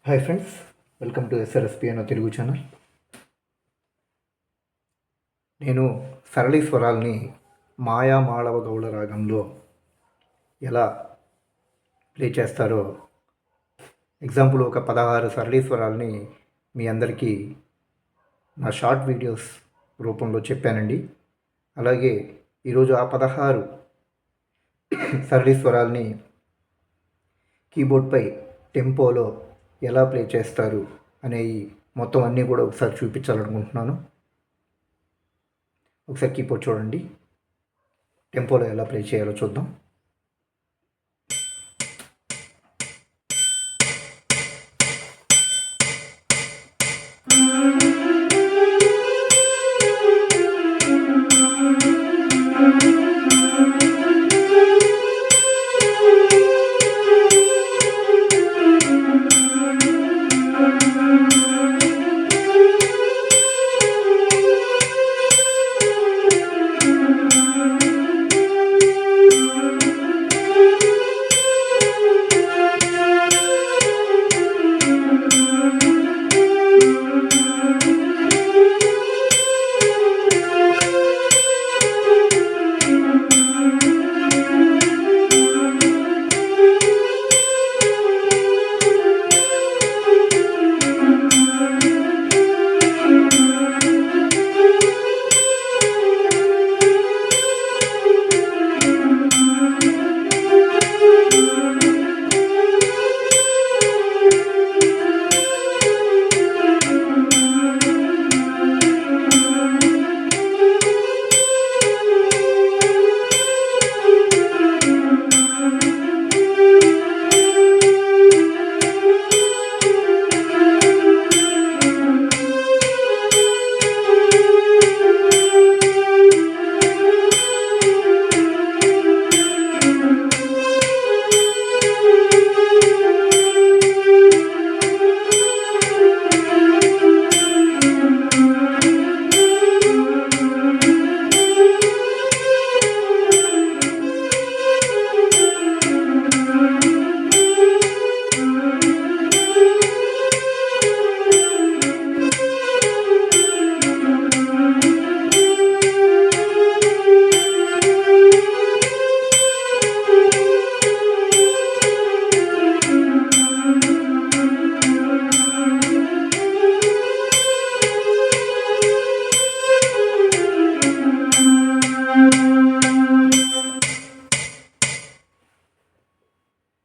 Hi friends, welcome to SRSP అన్న Telugu channel. నేను సరళి స్వరాల్ని మాయా మాళవ గౌళ రాగంలో ఎలా ప్లే చేస్తారో ఎగ్జాంపుల్ ఒక 16 సరళి స్వరాల్ని మీ అందరికీ నా షార్ట్ వీడియోస్ రూపంలో చెప్పానండి. అలాగే ఈరోజు ఆ 16 సరళి స్వరాల్ని కీబోర్డ్పై టెంపోలో ఎలా ప్లే చేస్తారు అనేవి మొత్తం అన్నీ కూడా ఒకసారి చూపించాలనుకుంటున్నాను. ఒకసారి కీబోర్డ్ చూడండి, టెంపోలో ఎలా ప్లే చేయాలో చూద్దాం.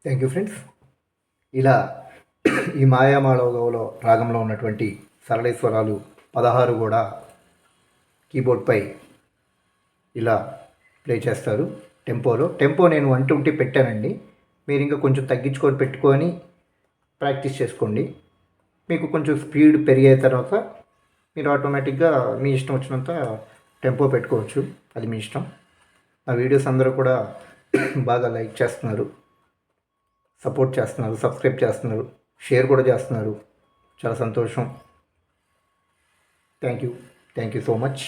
Thank you friends. ఇలా ఈ మాయామాళవ రాగంలో ఉన్నటువంటి సరళి స్వరాలు 16 కూడా కీబోర్డ్పై ఇలా ప్లే చేస్తారు టెంపోలో. టెంపో నేను 120 పెట్టానండి, మీరు ఇంకా కొంచెం తగ్గించుకొని పెట్టుకొని ప్రాక్టీస్ చేసుకోండి. మీకు కొంచెం స్పీడ్ పెరిగే తర్వాత మీరు ఆటోమేటిక్గా మీ ఇష్టం వచ్చినంత టెంపో పెట్టుకోవచ్చు, అది మీ ఇష్టం. నా వీడియోస్ అందరూ కూడా బాగా లైక్ చేస్తున్నారు, సపోర్ట్ చేస్తున్నారు, సబ్స్క్రైబ్ చేస్తున్నారు, షేర్ కూడా చేస్తున్నారు. చాలా సంతోషం. Thank you so much.